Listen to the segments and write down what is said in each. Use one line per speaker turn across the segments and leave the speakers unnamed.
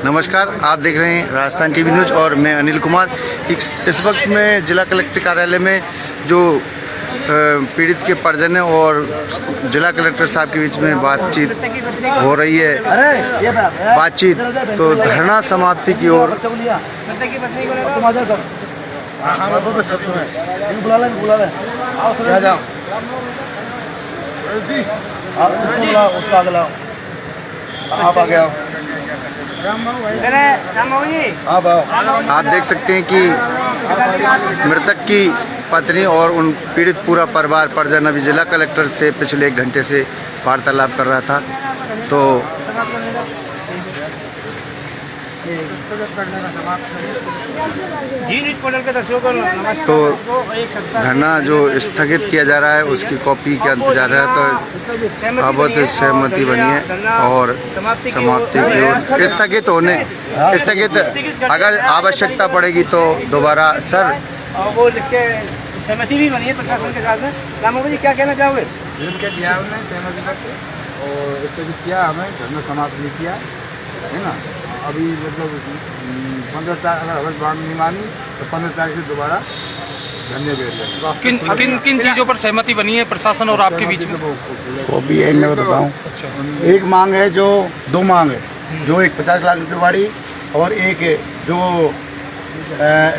नमस्कार, आप देख रहे हैं राजस्थान टीवी न्यूज़ और मैं अनिल कुमार। इस वक्त मैं जिला कलेक्टर कार्यालय में जो पीड़ित के परिजन है और जिला कलेक्टर साहब के बीच में बातचीत हो रही है। तो धरना समाप्ति की ओर आप देख सकते हैं कि मृतक की पत्नी और उन पीड़ित पूरा परिजन अभी जिला कलेक्टर से पिछले 1 घंटे से वार्तालाप कर रहा था। तो धरना जो स्थगित किया जा रहा है उसकी कॉपी का इंतजार है। तो अब सहमति बनी है और समाप्ति की ओर स्थगित अगर आवश्यकता पड़ेगी तो दोबारा सर
वो लिख के सहमति भी बनी है प्रशासन के साथ में। रामू जी क्या कहना चाहोगे?
सहमति करके और स्थगित किया, हमें धरना समाप्त नहीं किया है ना। अभी मतलब 15 तारीख अगर बात नहीं मानी तो 15 तारीख से दोबारा धरने बैठ।
किन चीज़ों पर सहमति बनी है प्रशासन और आपके बीच में?
वो भी एक मैं बताऊँ। एक मांग है, जो 2 मांग है, जो एक 50 लाख रुपये वाली और एक जो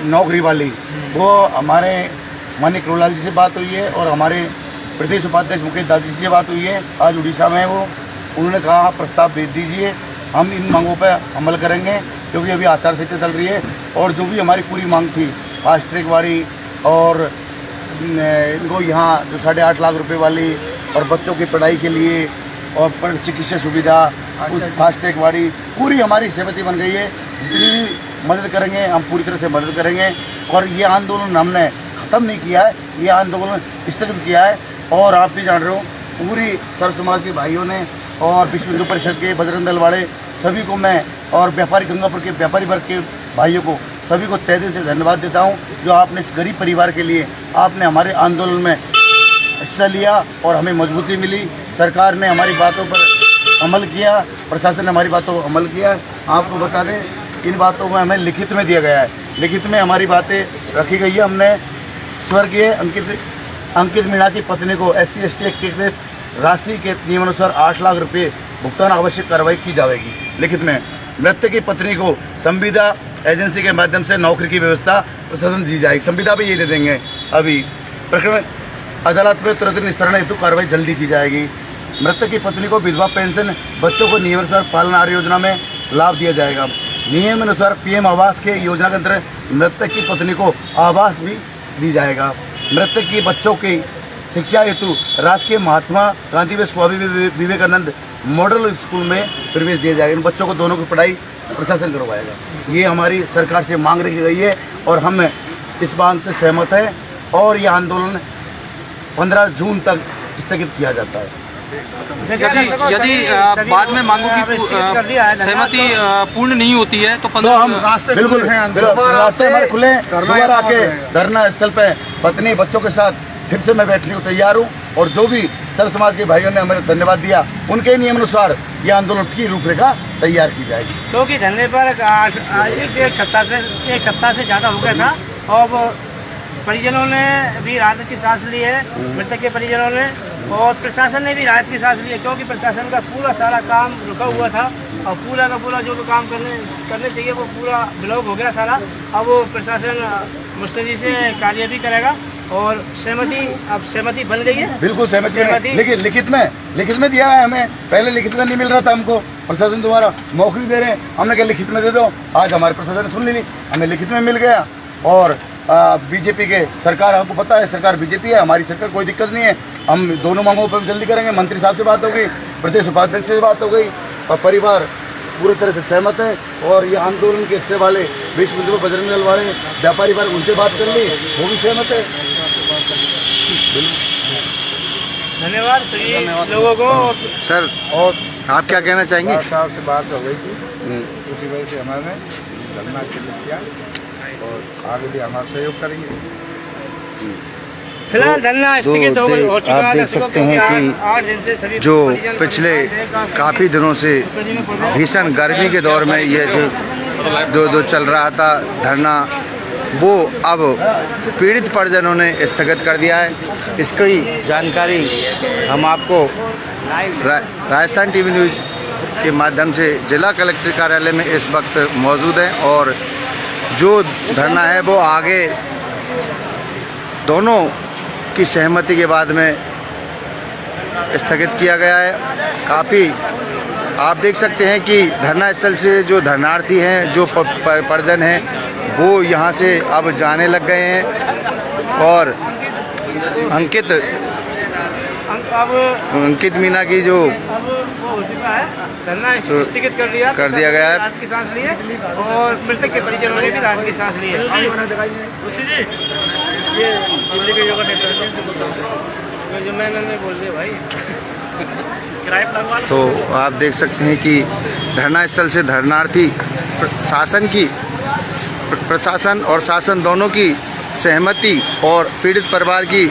नौकरी वाली। वो हमारे माननीय करुणलाल जी से बात हुई है और हमारे प्रदेश उपाध्यक्ष मुकेश दादी जी से बात हुई है। आज उड़ीसा में वो उन्होंने कहा प्रस्ताव भेज दीजिए, हम इन मांगों पर अमल करेंगे क्योंकि अभी आचार संहिता चल रही है। और जो भी हमारी पूरी मांग थी फास्ट ट्रैक वाली और इनको यहाँ जो 8.5 लाख रुपए वाली और बच्चों की पढ़ाई के लिए और चिकित्सा सुविधा उस फास्ट ट्रैक वाली पूरी हमारी सहमति बन गई है। जितनी भी मदद करेंगे हम पूरी तरह से मदद करेंगे। और ये आंदोलन हमने ख़त्म नहीं किया है, ये आंदोलन स्थगित किया है। और आप भी जान रहे हो पूरी सर्व समाज के भाइयों ने और विश्व हिंदू परिषद के बजरंग दल वाले सभी को मैं और व्यापारी गंगापुर के व्यापारी वर्ग के भाइयों को सभी को तहे दिल से धन्यवाद देता हूँ जो आपने इस गरीब परिवार के लिए आपने हमारे आंदोलन में हिस्सा लिया और हमें मजबूती मिली। सरकार ने हमारी बातों पर अमल किया, प्रशासन ने हमारी बातों पर अमल किया। आपको बता दें इन बातों में हमें लिखित में दिया गया है, लिखित में हमारी बातें रखी गई है। हमने स्वर्गीय अंकित मीणा की पत्नी को SC/ST एक्ट के तहत राशि के नियमानुसार 8 लाख रुपये भुगतान आवश्यक कार्रवाई की जाएगी। लिखित में मृतक की पत्नी को संविदा एजेंसी के माध्यम से नौकरी की व्यवस्था प्रशासन दी जाएगी। संविदा भी ये दे देंगे। अभी प्रकरण अदालत में तुरंत निस्तारण हेतु कार्रवाई जल्दी की जाएगी। मृतक की पत्नी को विधवा पेंशन, बच्चों को नियमानुसार पालना आहार योजना में लाभ दिया जाएगा। नियमानुसार PM आवास के योजना के अंतर्गत मृतक की पत्नी को आवास भी दी जाएगा। मृतक की बच्चों की शिक्षा हेतु राजकीय महात्मा गांधी व स्वामी विवेकानंद मॉडल स्कूल में प्रवेश दिया जाएगा। इन बच्चों को दोनों की पढ़ाई प्रशासन करवाएगा। ये हमारी सरकार से मांग रखी गई है और हम इस बात से सहमत हैं और ये आंदोलन 15 जून तक स्थगित किया जाता है।
यदि बाद में मांगों की सहमति पूर्ण नहीं होती है तो
हम रास्ते बिल्कुल रास्ते हमारे खुले दोबारा आके धरना स्थल पे पत्नी बच्चों के साथ फिर से मैं बैठने को तैयार हूँ। और जो भी सर्व समाज के भाइयों ने हमें धन्यवाद दिया उनके नियमानुसार ये आंदोलन की रूपरेखा तैयार की जाएगी।
क्योंकि धरने पर एक सप्ताह से ज़्यादा हो गया था और परिजनों ने भी राहत की सांस ली है, मृतक के परिजनों ने, और प्रशासन ने भी राहत की सांस ली है क्योंकि प्रशासन का पूरा सारा काम रुका हुआ था और पूरा का पूरा जो भी काम करने चाहिए वो पूरा ब्लॉक हो गया सारा। अब वो प्रशासन मुस्तैदी से कार्य भी करेगा और सहमति बन गई है।
बिल्कुल सहमति लेकिन लिखित में दिया है हमें। पहले लिखित में नहीं मिल रहा था हमको, प्रशासन द्वारा मौखिक दे रहे हैं। हमने कहा लिखित में दे दो। आज हमारे प्रशासन ने सुन ली, हमें लिखित में मिल गया। और बीजेपी के सरकार, आपको पता है सरकार बीजेपी है, हमारी सरकार, कोई दिक्कत नहीं है। हम दोनों मांगों पर जल्दी करेंगे। मंत्री साहब से बात हो गई, प्रदेश उपाध्यक्ष से बात हो गई और परिवार पूरी तरह से सहमत है। और ये आंदोलन के हिस्से वाले विश्व हिंदू बजरंग दल वाले व्यापारी वर्ग उनसे बात कर ली, वो भी सहमत है।
धन्यवाद सभी लोगों को।
सर और आप क्या कहना चाहेंगे?
साहब से बात हो गई थी, उसी वजह से हमारे धरना किया और आगे भी हमारा सहयोग करेंगे।
फिलहाल धरना स्थगित हो चुका है।
आप देख सकते हैं कि
8 दिन से सभी
जो
परिजन
पिछले काफ़ी दिनों से भीषण गर्मी के दौर में ये जो चल रहा था धरना, वो अब पीड़ित परिजनों ने स्थगित कर दिया है। इसकी जानकारी हम आपको राजस्थान टीवी न्यूज़ के माध्यम से जिला कलेक्टर कार्यालय में इस वक्त मौजूद हैं और जो धरना है वो आगे दोनों की सहमति के बाद में स्थगित किया गया है। काफ़ी आप देख सकते हैं कि धरना स्थल से जो धरनार्थी हैं, जो परिजन हैं, वो यहाँ से अब जाने लग गए हैं और अंकित मीना की जो
वो हो चुका है, धरना स्थगित कर दिया गया है। राहत की सांस ली है और मृतक के परिजनों ने भी राहत की सांस ली है। ये दिल्ली के योगा नेटवर्क जो मैंने बोल दिया भाई।
तो आप देख सकते हैं कि धरना स्थल से धरनार्थी प्रशासन और शासन दोनों की सहमति और पीड़ित परिवार की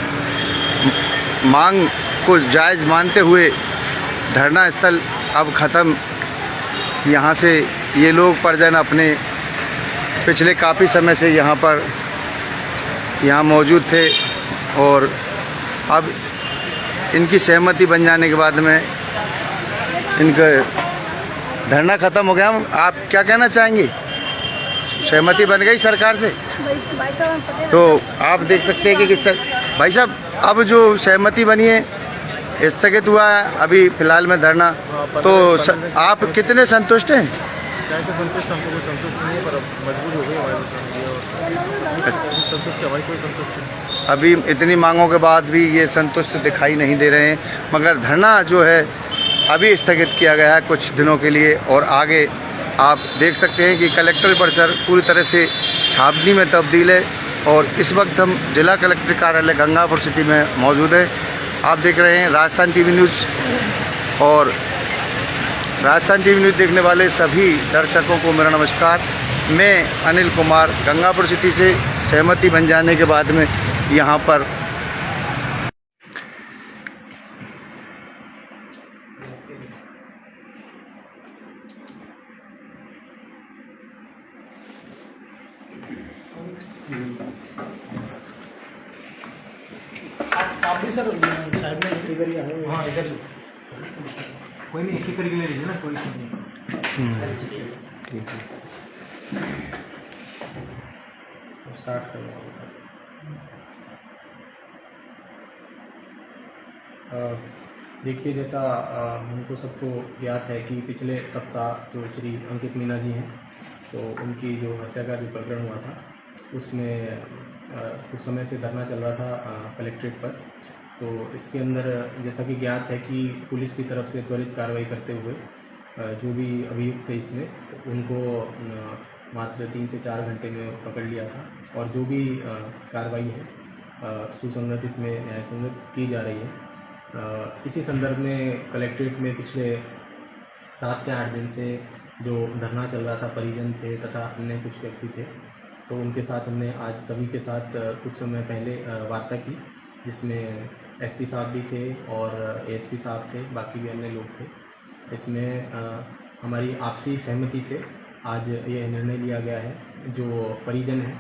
मांग को जायज़ मानते हुए धरना स्थल अब ख़त्म। यहाँ से ये लोग परिजन अपने पिछले काफ़ी समय से यहाँ मौजूद थे और अब इनकी सहमति बन जाने के बाद में इनका धरना ख़त्म हो गया। आप क्या कहना चाहेंगे? सहमति बन गई सरकार से, तो आप देख सकते हैं कि किस तरह भाई साहब अब जो सहमति बनी है, स्थगित हुआ है अभी फ़िलहाल में धरना, तो आप कितने संतुष्ट हैं?
संतुष्ट हमको कोई संतुष्ट नहीं है, पर मजबूरी हो गई हमारे कोई संतुष्ट नहीं।
अभी इतनी मांगों के बाद भी ये संतुष्ट दिखाई नहीं दे रहे हैं, मगर धरना जो है अभी स्थगित किया गया है कुछ दिनों के लिए। और आगे आप देख सकते हैं कि कलेक्टर परिसर पूरी तरह से छावनी में तब्दील है और इस वक्त हम जिला कलेक्टर कार्यालय गंगापुर सिटी में मौजूद है। आप देख रहे हैं राजस्थान टीवी न्यूज़ और राजस्थान टीवी न्यूज़ देखने वाले सभी दर्शकों को मेरा नमस्कार। मैं अनिल कुमार गंगापुर सिटी से सहमति बन जाने के बाद में यहाँ पर
आप भी सर साइड में इधर ही आए। हाँ इधर ही, कोई नहीं, एक ही करके ले लीजिए ना, कोई नहीं।
ठीक है,
स्टार्ट करो। देखिए, जैसा हमको सबको ज्ञात है कि पिछले सप्ताह जो श्री अंकित मीना जी हैं, तो उनकी जो हत्या का जो प्रकरण हुआ था, उसमें कुछ समय से धरना चल रहा था कलेक्ट्रेट पर। तो इसके अंदर जैसा कि ज्ञात है कि पुलिस की तरफ से त्वरित कार्रवाई करते हुए जो भी अभियुक्त थे इसमें, तो उनको मात्र 3 से 4 घंटे में पकड़ लिया था और जो भी कार्रवाई है सुसंगत इसमें न्यायसंगत की जा रही है। इसी संदर्भ में कलेक्ट्रेट में पिछले 7 से 8 दिन से जो धरना चल रहा था, परिजन थे तथा अन्य कुछ व्यक्ति थे, तो उनके साथ हमने आज सभी के साथ कुछ समय पहले वार्ता की, जिसमें एसपी साहब भी थे और एएसपी साहब थे, बाकी भी अन्य लोग थे। इसमें हमारी आपसी सहमति से आज यह निर्णय लिया गया है, जो परिजन हैं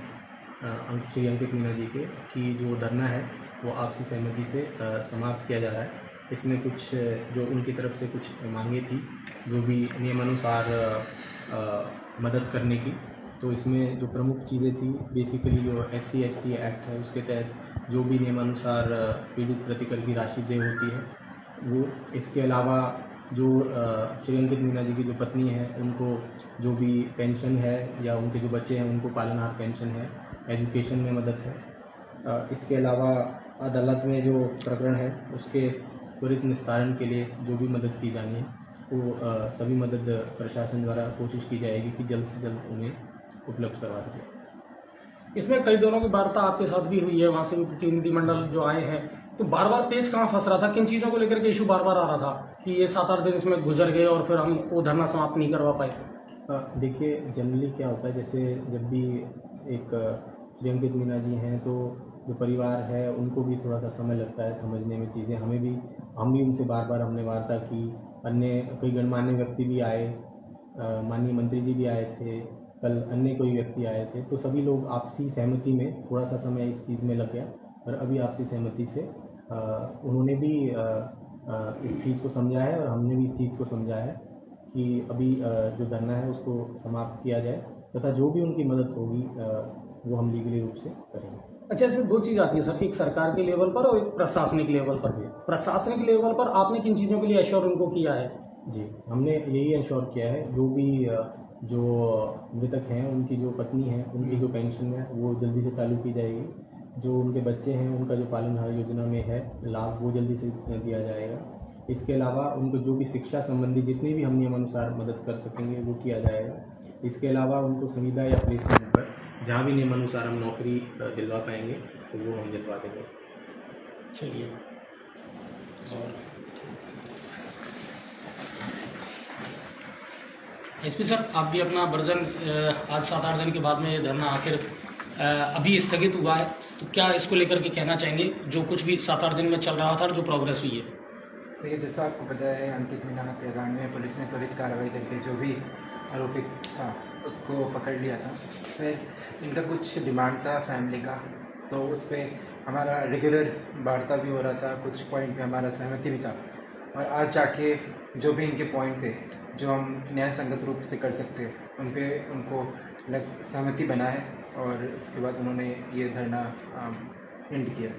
श्री अंकित मीना जी के, कि जो धरना है वो आपसी सहमति से समाप्त किया जा रहा है। इसमें कुछ जो उनकी तरफ से कुछ मांगे थी, जो भी नियमानुसार मदद करने की, तो इसमें जो प्रमुख चीज़ें थी, बेसिकली जो SC/ST एक्ट है उसके तहत जो भी नियमानुसार पीड़ित प्रतिकर की राशि देय होती है वो, इसके अलावा जो श्री अंकित मीना जी की जो पत्नी है उनको जो भी पेंशन है या उनके जो बच्चे हैं उनको पालनहार पेंशन है, एजुकेशन में मदद है। इसके अलावा अदालत में जो प्रकरण है उसके त्वरित निस्तारण के लिए जो भी मदद की जानी है वो सभी मदद प्रशासन द्वारा कोशिश की जाएगी कि जल्द से जल्द उन्हें उपलब्ध करवा दी जाए।
इसमें कई दिनों की वार्ता आपके साथ भी हुई है, वहाँ से भी प्रतिनिधिमंडल जो आए हैं, तो बार बार पेच कहाँ फंस रहा था, किन चीज़ों को लेकर के इशू बार बार आ रहा था कि ये 7-8 दिन इसमें गुजर गए और फिर हम वो धरना समाप्त नहीं करवा पाए?
देखिए, जनरली क्या होता है, जैसे जब भी एक श्री अंकित मीना जी हैं तो जो परिवार है उनको भी थोड़ा सा समय लगता है समझने में चीज़ें, हम भी उनसे बार बार हमने वार्ता की। अन्य कई गणमान्य व्यक्ति भी आए, माननीय मंत्री जी भी आए थे, कल अन्य कोई व्यक्ति आए थे, तो सभी लोग आपसी सहमति में थोड़ा सा समय इस चीज़ में लग गया और अभी आपसी सहमति से उन्होंने भी इस चीज़ को समझा है और हमने भी इस चीज़ को समझा है कि अभी जो धरना है उसको समाप्त किया जाए तथा जो भी उनकी मदद होगी वो हम लीगली रूप से करेंगे।
अच्छा, इसमें दो चीज़ आती है सर, एक सरकार के लेवल पर और एक प्रशासनिक लेवल पर। प्रशासनिक लेवल पर आपने किन चीज़ों के लिए एश्योर उनको किया है?
जी, हमने यही इंश्योर किया है जो भी जो मृतक हैं उनकी जो पत्नी है उनकी जो पेंशन है वो जल्दी से चालू की जाएगी, जो उनके बच्चे हैं उनका जो पालनहार योजना में है लाभ वो जल्दी से दिया जाएगा। इसके अलावा उनको जो भी शिक्षा संबंधी जितनी भी हम नियमानुसार मदद कर सकेंगे वो किया जाएगा। इसके अलावा उनको सुविधा या प्लेसमेंट पर जहाँ भी नियमानुसार हम नौकरी दिलवा पाएंगे तो वो हम दिलवा देंगे।
चलिए, एसपी सर, आप भी अपना वर्जन आज 7-8 दिन के बाद में ये धरना आखिर अभी स्थगित हुआ है, तो क्या इसको लेकर के कहना चाहेंगे जो कुछ भी 7-8 दिन में चल रहा था और जो प्रोग्रेस हुई है?
देखिए, जैसा आपको पता है अंकित मीना हत्याकांड में पुलिस ने त्वरित कार्रवाई करके जो भी आरोपित था उसको पकड़ लिया था। फिर इनका कुछ डिमांड था फैमिली का, तो उस पर हमारा रेगुलर वार्ता भी हो रहा था, कुछ पॉइंट पे हमारा सहमति भी था और आज जाके जो भी इनके पॉइंट थे जो हम न्याय संगत रूप से कर सकते हैं उन पे उनको सहमति बना है और इसके बाद उन्होंने ये धरना एंड किया।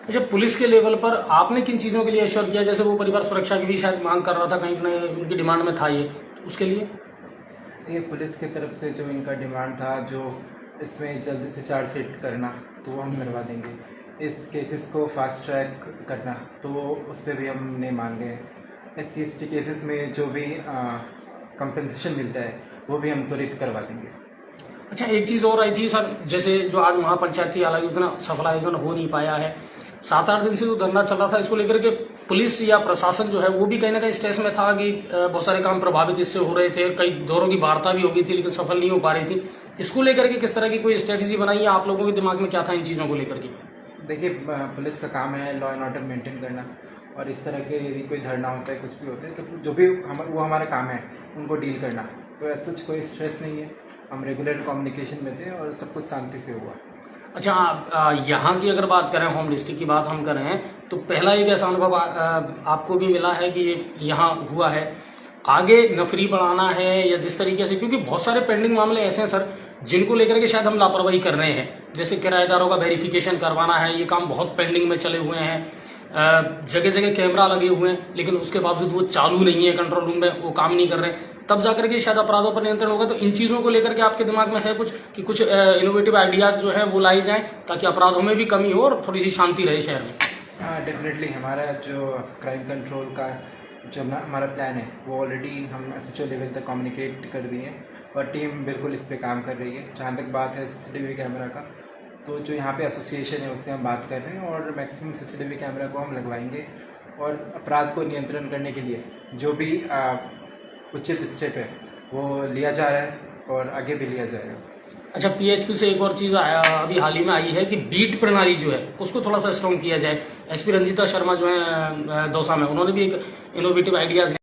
अच्छा, पुलिस के लेवल पर आपने किन चीज़ों के लिए एश्योर किया? जैसे वो परिवार सुरक्षा की भी शायद मांग कर रहा था, कहीं ना उनकी डिमांड में था ये, तो उसके लिए
ये पुलिस की तरफ से जो इनका डिमांड था जो इसमें जल्दी से चार्जशीट करना तो वो हम करवा देंगे। इस केसेस को फास्ट ट्रैक करना तो उस पर भी हमने मांगे हैं। SC/ST केसेस में जो भी कंपनसेशन मिलता है वो भी हम त्वरित करवा देंगे।
अच्छा, एक चीज़ और आई थी सर, जैसे जो आज महापंचायती हालांकि उतना सफल आयोजन हो नहीं पाया है, 7-8 दिन से जो धरना चल रहा था, इसको लेकर के पुलिस या प्रशासन जो है वो भी कहीं ना कहीं स्ट्रेस में था कि बहुत सारे काम प्रभावित इससे हो रहे थे, कई दौरों की वार्ता भी हो गई थी लेकिन सफल नहीं हो पा रही थी। इसको लेकर के किस तरह की कोई स्ट्रेटेजी बनाई है? आप लोगों के दिमाग में क्या था इन चीज़ों को लेकर के?
देखिए, पुलिस का काम है लॉ एंड ऑर्डर मेंटेन करना और इस तरह के यदि कोई धरना होता है, कुछ भी होता है, तो जो भी वो हमारा काम है उनको डील करना। तो ऐसा कोई स्ट्रेस नहीं है, हम रेगुलर कम्युनिकेशन में थे और सब कुछ शांति से हुआ।
अच्छा, यहाँ की अगर बात करें, होम डिस्ट्रिक्ट की बात हम करें, तो पहला एक ऐसा अनुभव आपको भी मिला है कि यहाँ हुआ है, आगे नफरी बढ़ाना है या जिस तरीके से, क्योंकि बहुत सारे पेंडिंग मामले ऐसे हैं सर जिनको लेकर के शायद हम लापरवाही कर रहे हैं, जैसे किराएदारों का वेरिफिकेशन करवाना है, ये काम बहुत पेंडिंग में चले हुए हैं, जगह जगह कैमरा लगे हुए हैं लेकिन उसके बावजूद वो चालू नहीं है, कंट्रोल रूम में वो काम नहीं कर रहे हैं, तब जाकर के शायद अपराधों पर नियंत्रण होगा। तो इन चीज़ों को लेकर के आपके दिमाग में है कुछ कि कुछ इनोवेटिव आइडियाज जो है वो लाई जाएं ताकि अपराधों में भी कमी हो और थोड़ी सी शांति रहे शहर में?
डेफिनेटली हमारा जो क्राइम कंट्रोल का जो हमारा प्लान है वो ऑलरेडी हम SHO लेवल तक कम्युनिकेट कर दिए हैं और टीम बिल्कुल इस पर काम कर रही है। जहाँ तक बात है CCTV कैमरा का, तो जो यहाँ पे एसोसिएशन है उससे हम बात कर रहे हैं और मैक्सिमम CCTV कैमरा को हम लगवाएंगे और अपराध को नियंत्रण करने के लिए जो भी उचित स्टेप है वो लिया जा रहा है और आगे भी लिया जाएगा।
अच्छा, PHQ से एक और चीज़ अभी हाल ही में आई है कि बीट प्रणाली जो है उसको थोड़ा सा स्ट्रॉन्ग किया जाए। SP रंजीता शर्मा जो है दौसा में, उन्होंने भी एक इनोवेटिव आइडियाज़